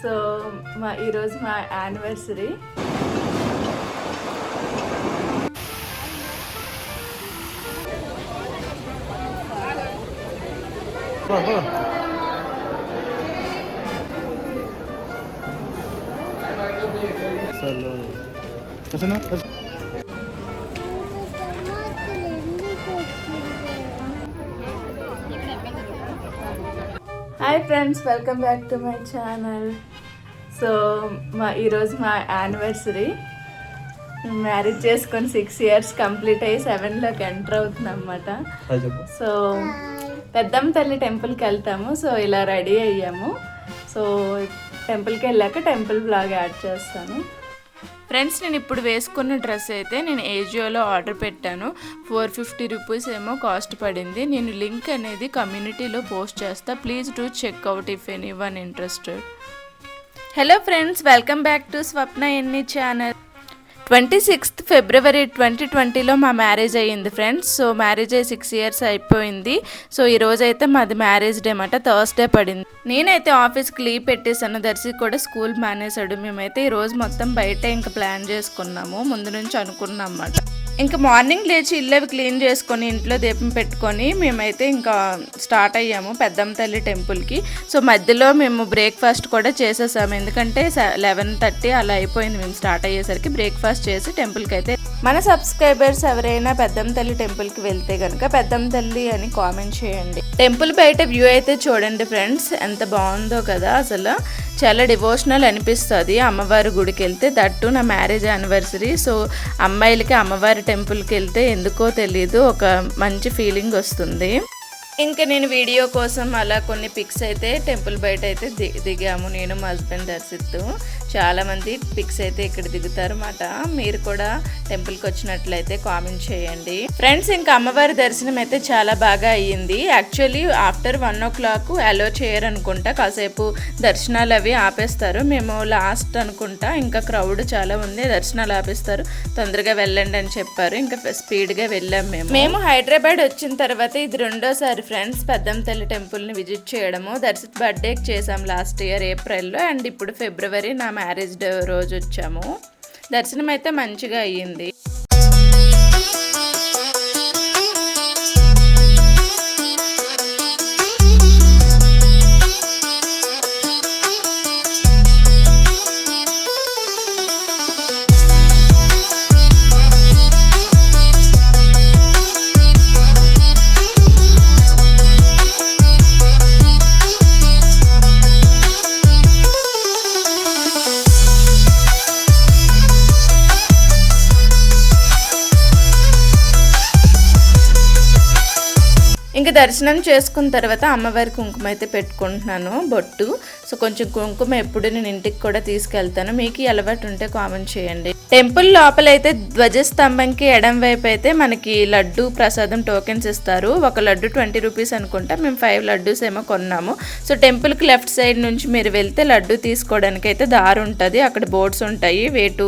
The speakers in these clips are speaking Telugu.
సో ఈరోజు మా anniversary. Hi friends, welcome back to my channel. So ఈరోజు మా యానివర్సరీ. మ్యారేజ్ చేసుకొని 6 years కంప్లీట్ అయ్యి 7లోకి ఎంటర్ అవుతుంది అన్నమాట. సో పెద్దమ్మ తల్లి టెంపుల్కి వెళ్తాము. సో ఇలా రెడీ అయ్యాము. సో టెంపుల్కి వెళ్ళాక టెంపుల్ బ్లాగ్ యాడ్ చేస్తాను. ఫ్రెండ్స్, నేను ఇప్పుడు వేసుకున్న డ్రెస్ అయితే నేను ఏజియోలో ఆర్డర్ పెట్టాను. 450 రూపీస్ ఏమో కాస్ట్ పడింది. నేను లింక్ అనేది కమ్యూనిటీలో పోస్ట్ చేస్తా. Please do check out if any one interested. Hello friends, welcome back to Swapna ఎన్ని ఛానల్. 26th February 2020లో మా మ్యారేజ్ అయ్యింది ఫ్రెండ్స్. సో మ్యారేజ్ అయ్యి 6 years అయిపోయింది. సో ఈరోజు అయితే మాది మ్యారేజ్ డే అన్నమాట. థర్స్డే పడింది. నేనైతే ఆఫీస్కి లీవ్ పెట్టేసాను. దర్శి కూడా స్కూల్ మానేసాడు. మేమైతే ఈరోజు మొత్తం బయట ఇంకా ప్లాన్ చేసుకున్నాము. ముందు నుంచి అనుకున్నాం అన్నమాట. ఇంకా మార్నింగ్ లేచి ఇల్లు అవి క్లీన్ చేసుకొని ఇంట్లో దీపం పెట్టుకొని మేమైతే ఇంకా స్టార్ట్ అయ్యాము పెద్దమ్మ తల్లి టెంపుల్కి. సో మధ్యలో మేము బ్రేక్ఫాస్ట్ కూడా చేసేసాము. ఎందుకంటే 11:30 అలా అయిపోయింది మేము స్టార్ట్ అయ్యేసరికి. బ్రేక్ఫాస్ట్ చేసి టెంపుల్కి అయితే మన సబ్స్క్రైబర్స్ ఎవరైనా పెద్దమ్మ తల్లి టెంపుల్కి వెళ్తే కనుక పెద్దమ్మ తల్లి అని కామెంట్ చేయండి. టెంపుల్ బయట వ్యూ అయితే చూడండి ఫ్రెండ్స్, ఎంత బాగుందో కదా. అసలు చాలా డివోషనల్ అనిపిస్తుంది అమ్మవారి గుడికి వెళ్తే. దట్టు నా మ్యారేజ్ యానివర్సరీ. సో అమ్మాయిలకి అమ్మవారి టెంపుల్కి వెళ్తే ఎందుకో తెలీదు, ఒక మంచి ఫీలింగ్ వస్తుంది. ఇంకా నేను వీడియో కోసం అలా కొన్ని పిక్స్ అయితే టెంపుల్ బయట అయితే దిగాము. నేను మా హస్బెండ్ దర్శిత్తు. చాలామంది పిక్స్ అయితే ఇక్కడ దిగుతారు అన్నమాట. మీరు కూడా టెంపుల్కి వచ్చినట్లయితే కామెంట్ చేయండి ఫ్రెండ్స్. ఇంకా అమ్మవారి దర్శనం అయితే చాలా బాగా అయ్యింది. యాక్చువల్లీ ఆఫ్టర్ 1 o'clock అలో చేయరు అనుకుంటా. కాసేపు దర్శనాలు అవి ఆపేస్తారు. మేము లాస్ట్ అనుకుంటా. ఇంకా క్రౌడ్ చాలా ఉంది. దర్శనాలు ఆపేస్తారు, తొందరగా వెళ్ళండి అని చెప్పారు. ఇంకా స్పీడ్గా వెళ్ళాం. మేము హైదరాబాద్ వచ్చిన తర్వాత ఇది రెండోసారి ఫ్రెండ్స్ పెద్దమ్మ తల్లి టెంపుల్ని విజిట్ చేయడము. దర్శిత్ బర్త్డేకి చేసాం లాస్ట్ ఇయర్ ఏప్రిల్లో. అండ్ ఇప్పుడు ఫిబ్రవరి నా మ్యారేజ్ డే రోజు వచ్చాము. దర్శనం అయితే మంచిగా అయ్యింది. ఇంకా దర్శనం చేసుకున్న తర్వాత అమ్మవారి కుంకుమ అయితే పెట్టుకుంటున్నాను, బొట్టు. సో కొంచెం కుంకుమ ఎప్పుడు నేను ఇంటికి కూడా తీసుకెళ్తాను. మీకు అలవాటు ఉంటే కామెంట్ చేయండి. టెంపుల్ లోపలైతే ధ్వజస్తంభంకి ఎడం వైపు అయితే మనకి లడ్డు ప్రసాదం టోకెన్స్ ఇస్తారు. ఒక లడ్డు 20 రూపీస్ అనుకుంటా. మేము 5 లడ్డూస్ ఏమో కొన్నాము. సో టెంపుల్కి లెఫ్ట్ సైడ్ నుంచి మీరు వెళ్తే లడ్డు తీసుకోవడానికి అయితే దారి ఉంటుంది. అక్కడ బోర్డ్స్ ఉంటాయి, వేటు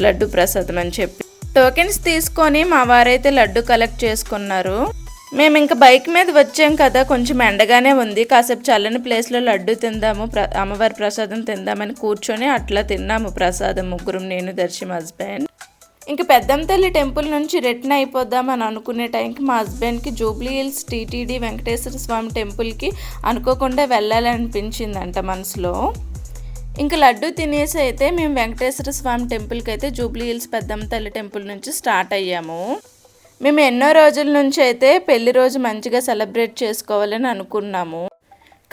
లడ్డు ప్రసాదం అని చెప్పి. టోకెన్స్ తీసుకొని మా వారైతే లడ్డు కలెక్ట్ చేసుకున్నారు. మేము ఇంకా బైక్ మీద వచ్చాం కదా, కొంచెం ఎండగానే ఉంది. కాసేపు చల్లని ప్లేస్లో లడ్డు తిందాము, అమ్మవారి ప్రసాదం తిందామని కూర్చొని అట్లా తిన్నాము ప్రసాదం ముగ్గురం, నేను దర్శి మా హస్బెండ్. ఇంకా పెద్దమ్మ తల్లి టెంపుల్ నుంచి రిటర్న్ అయిపోద్దామని అనుకునే టైంకి మా హస్బెండ్కి జూబ్లీ హిల్స్ టీటీడీ వెంకటేశ్వర స్వామి టెంపుల్కి అనుకోకుండా వెళ్ళాలనిపించిందంట మనసులో. ఇంకా లడ్డు తినేసి అయితే మేము వెంకటేశ్వర స్వామి టెంపుల్కి అయితే జూబ్లీ హిల్స్ పెద్దమ్మ తల్లి టెంపుల్ నుంచి స్టార్ట్ అయ్యాము. మేము ఎన్నో రోజుల నుంచి అయితే పెళ్లి రోజు మంచిగా సెలబ్రేట్ చేసుకోవాలని అనుకున్నాము.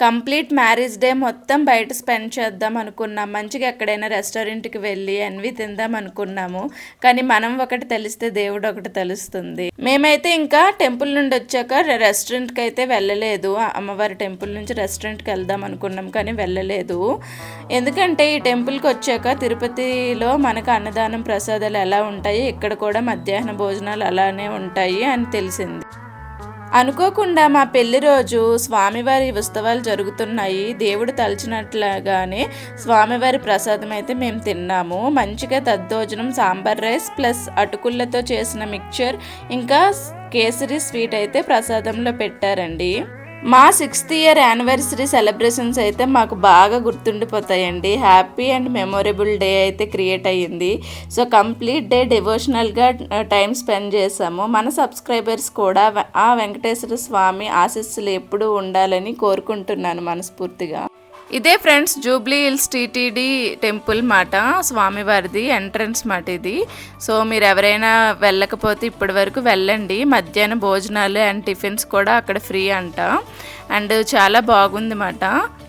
కంప్లీట్ మ్యారేజ్ డే మొత్తం బయట స్పెండ్ చేద్దాం అనుకున్నాం. మంచిగా ఎక్కడైనా రెస్టారెంట్కి వెళ్ళి అన్వి తిందాం అనుకున్నాము. కానీ మనం ఒకటి తెలిస్తే దేవుడు ఒకటి తెలుస్తుంది. మేమైతే ఇంకా టెంపుల్ నుండి వచ్చాక రెస్టారెంట్కి అయితే వెళ్ళలేదు. అమ్మవారి టెంపుల్ నుంచి రెస్టారెంట్కి వెళ్దాం అనుకున్నాం కానీ వెళ్ళలేదు. ఎందుకంటే ఈ టెంపుల్కి వచ్చాక తిరుపతిలో మనకు అన్నదానం ప్రసాదాలు ఎలా ఉంటాయి, ఇక్కడ కూడా మధ్యాహ్న భోజనాలు అలానే ఉంటాయి అని తెలిసింది. అనుకోకుండా మా పెళ్లి రోజు స్వామివారి ఉత్సవాలు జరుగుతున్నాయి. దేవుడు తలచినట్లుగానే స్వామివారి ప్రసాదం అయితే మేము తిన్నాము. మంచిగా దద్దోజనం, సాంబార్ రైస్ ప్లస్ అటుకులతో చేసిన మిక్చర్ ఇంకా కేసరి స్వీట్ అయితే ప్రసాదంలో పెట్టారండి. మా 6th ఇయర్ యానివర్సరీ సెలబ్రేషన్స్ అయితే మాకు బాగా గుర్తుండిపోతాయండి. హ్యాపీ అండ్ మెమొరబుల్ డే అయితే క్రియేట్ అయ్యింది. సో కంప్లీట్ డే డివోషనల్గా టైం స్పెండ్ చేసాము. మన సబ్స్క్రైబర్స్ కూడా ఆ వెంకటేశ్వర స్వామి ఆశీస్సులు ఎప్పుడూ ఉండాలని కోరుకుంటున్నాను మనస్ఫూర్తిగా. ఇదే friends Jubilee hills TTD temple మాట, స్వామివారిది ఎంట్రన్స్ మాట ఇది. సో మీరు ఎవరైనా వెళ్ళకపోతే ఇప్పటి వరకు వెళ్ళండి. మధ్యాహ్నం భోజనాలు అండ్ టిఫిన్స్ కూడా అక్కడ ఫ్రీ అంట. అండ్ చాలా బాగుంది మాట.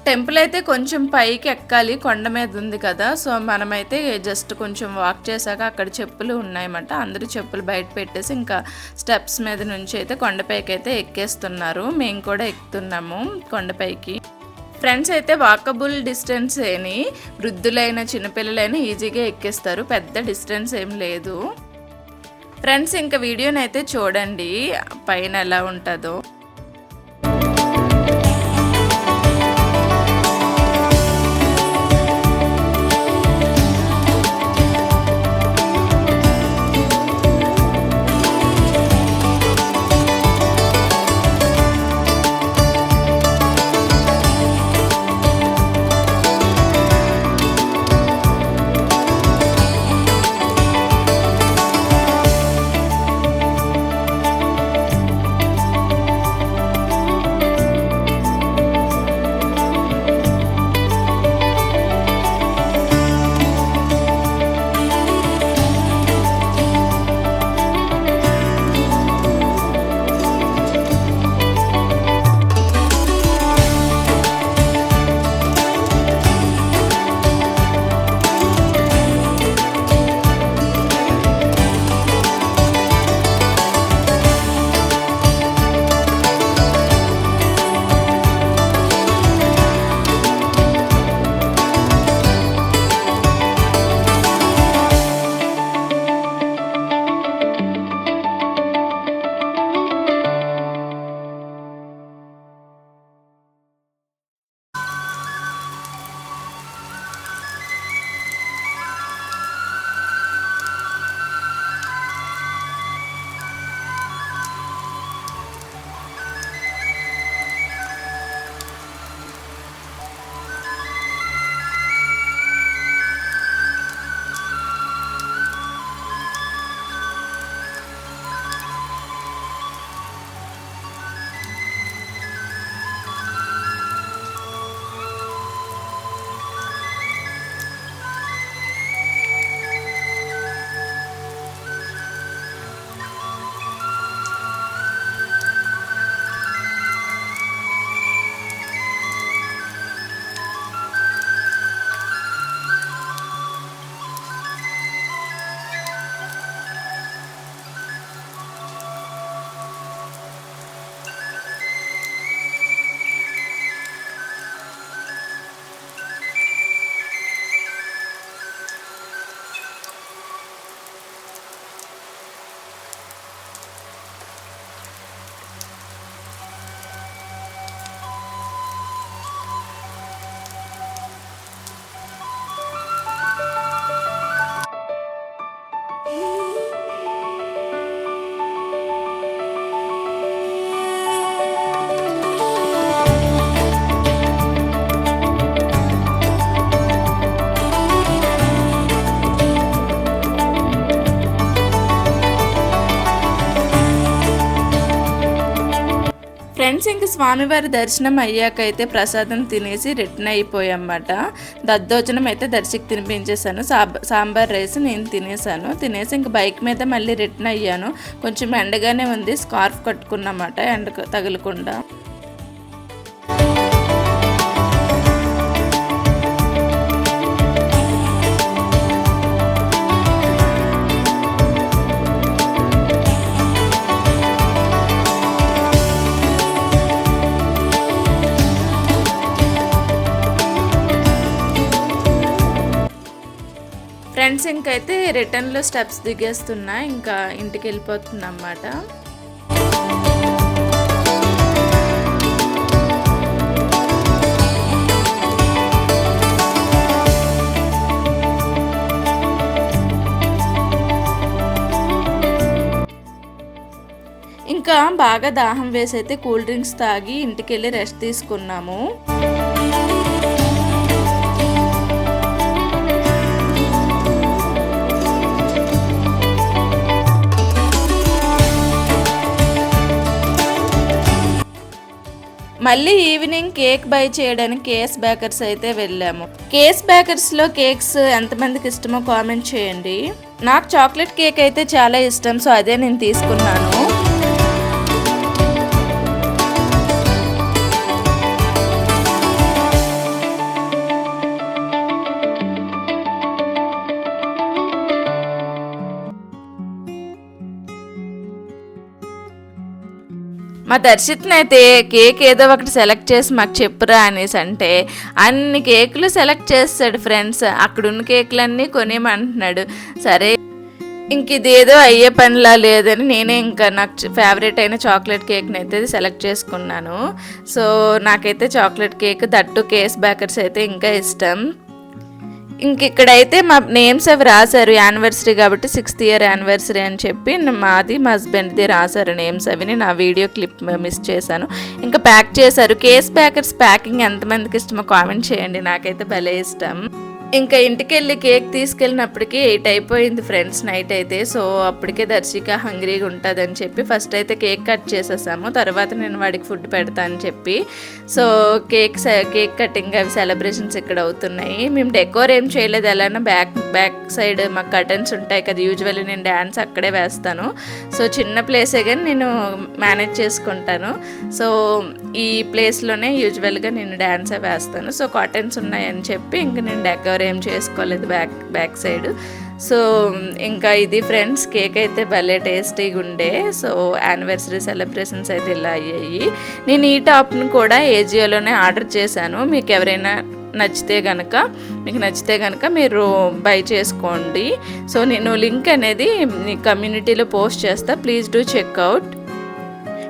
టెంపుల్ అయితే కొంచెం పైకి ఎక్కాలి, కొండ మీద ఉంది కదా. సో మనమైతే జస్ట్ కొంచెం వాక్ చేశాక అక్కడ చెప్పులు ఉన్నాయన్నమాట. అందరూ చెప్పులు బయట పెట్టేసి ఇంకా స్టెప్స్ మీద నుంచి అయితే కొండపైకి అయితే ఎక్కేస్తున్నారు. మేము కూడా ఎక్కుతున్నాము కొండపైకి. ఫ్రెండ్స్ అయితే వాకబుల్ డిస్టెన్స్ అని, వృద్ధులైన చిన్నపిల్లలైనా ఈజీగా ఎక్కేస్తారు, పెద్ద డిస్టెన్స్ ఏం లేదు. ఫ్రెండ్స్ ఇంకా వీడియోని అయితే చూడండి పైన ఎలా ఉంటుందో. ఫ్రెండ్స్ ఇంక స్వామివారి దర్శనం అయ్యాకైతే ప్రసాదం తినేసి రిటర్న్ అయిపోయామన్నమాట. దద్దోజనం అయితే దర్శకి తినిపించేసాను, సాంబార్ రైస్ నేను తినేసి ఇంక బైక్ మీద మళ్ళీ రిటర్న్ అయ్యాను. కొంచెం ఎండగానే ఉంది, స్కార్ఫ్ కట్టుకున్నమాట ఎండ తగలకుండా. ఫ్రెండ్స్ ఇంకైతే రిటర్న్లో స్టెప్స్ దిగేస్తున్నా, ఇంకా ఇంటికి వెళ్ళిపోతున్నా అన్నమాట. ఇంకా ఇంకా బాగా దాహం వేసి అయితే కూల్ డ్రింక్స్ తాగి ఇంటికి వెళ్ళి రెస్ట్ తీసుకున్నాము. మళ్ళీ ఈవినింగ్ కేక్ బై చేయడానికి కేఎస్ బేకర్స్ అయితే వెళ్ళాము. కేఎస్ బేకర్స్లో కేక్స్ ఎంతమందికి ఇష్టమో కామెంట్ చేయండి. నాకు చాక్లెట్ కేక్ అయితే చాలా ఇష్టం, సో అదే నేను తీసుకున్నాను. మా దర్శిత్ని అయితే కేక్ ఏదో ఒకటి సెలెక్ట్ చేసి మాకు చెప్పురా అనేసి అంటే అన్ని కేకులు సెలెక్ట్ చేస్తాడు ఫ్రెండ్స్. అక్కడున్న కేకులన్నీ కొనేమంటున్నాడు. సరే ఇంక ఇదేదో అయ్యే పనిలా లేదని నేనే ఇంకా నాకు ఫేవరెట్ అయిన చాక్లెట్ కేక్ని అయితే సెలెక్ట్ చేసుకున్నాను. సో నాకైతే chocolate cake that KS Bakers అయితే ఇంకా ఇష్టం. ఇంక ఇక్కడైతే మా నేమ్స్ అవి రాశారు, యానివర్సరీ కాబట్టి 6th ఇయర్ యానివర్సరీ అని చెప్పి మాది మా హస్బెండ్ది రాశారు నేమ్స్. అవి నేను ఆ వీడియో క్లిప్ మిస్ చేశాను. ఇంకా ప్యాక్ చేశారు. కేఎస్ బేకర్స్ ప్యాకింగ్ ఎంతమందికి ఇష్టమో కామెంట్ చేయండి, నాకైతే భలే ఇష్టం. ఇంకా ఇంటికి వెళ్ళి కేక్ తీసుకెళ్ళినప్పటికీ 8 అయిపోయింది ఫ్రెండ్స్ నైట్ అయితే. సో అప్పటికే దర్శిక హంగ్రీగా ఉంటుందని చెప్పి ఫస్ట్ అయితే కేక్ కట్ చేసేసాము. తర్వాత నేను వాడికి ఫుడ్ పెడతా అని చెప్పి సో కేక్ కటింగ్ అవి సెలబ్రేషన్స్ ఇక్కడ అవుతున్నాయి. మేము డెకోర్ ఏం చేయలేదు, ఎలానో బ్యాక్ సైడ్ మాకు కర్టన్స్ ఉంటాయి కదా, యూజువల్లీ నేను డ్యాన్స్ అక్కడే వేస్తాను. సో చిన్న ప్లేసే కానీ నేను మేనేజ్ చేసుకుంటాను. సో ఈ ప్లేస్లోనే యూజువల్గా నేను డ్యాన్సే వేస్తాను. సో కర్టన్స్ ఉన్నాయని చెప్పి ఇంక నేను డెకోర్ ఏం చేసుకోలేదు బ్యాక్ సైడ్. సో ఇంకా ఇది ఫ్రెండ్స్ కేక్ అయితే భలే టేస్టీగా ఉండే. సో యానివర్సరీ సెలబ్రేషన్స్ అయితే ఇలా అయ్యాయి. నేను ఈ టాప్ను కూడా ఏజియోలోనే ఆర్డర్ చేశాను. మీకు ఎవరైనా నచ్చితే కనుక మీరు బై చేసుకోండి. సో నేను లింక్ అనేది కమ్యూనిటీలో పోస్ట్ చేస్తా, ప్లీజ్ డూ చెక్అవుట్.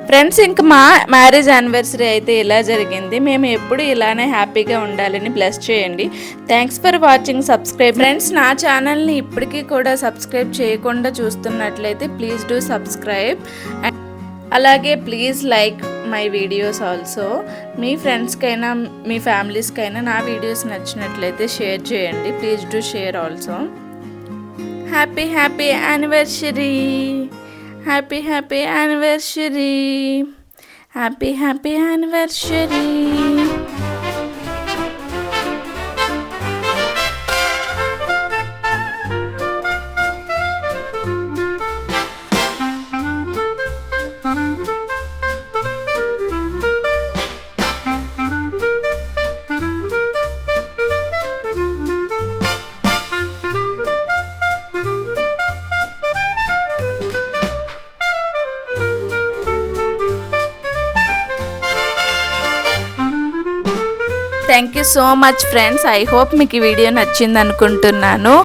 ఫ్రెండ్స్ ఇంకా మా మ్యారేజ్ యానివర్సరీ అయితే ఇలా జరిగింది. మేము ఎప్పుడు ఇలానే హ్యాపీగా ఉండాలని బ్లెస్ చేయండి. Thanks for watching. Subscribe friends, నా ఛానల్ని ఇప్పటికీ కూడా సబ్స్క్రైబ్ చేయకుండా చూస్తున్నట్లయితే ప్లీజ్ డూ సబ్స్క్రైబ్. అలాగే please like my videos also. మీ ఫ్రెండ్స్కైనా మీ ఫ్యామిలీస్కైనా నా వీడియోస్ నచ్చినట్లయితే షేర్ చేయండి. Please do share also. Happy anniversary. Happy anniversary. Happy anniversary. Thank you so much friends. I hope మీకు ఈ వీడియో నచ్చింది అనుకుంటున్నాను.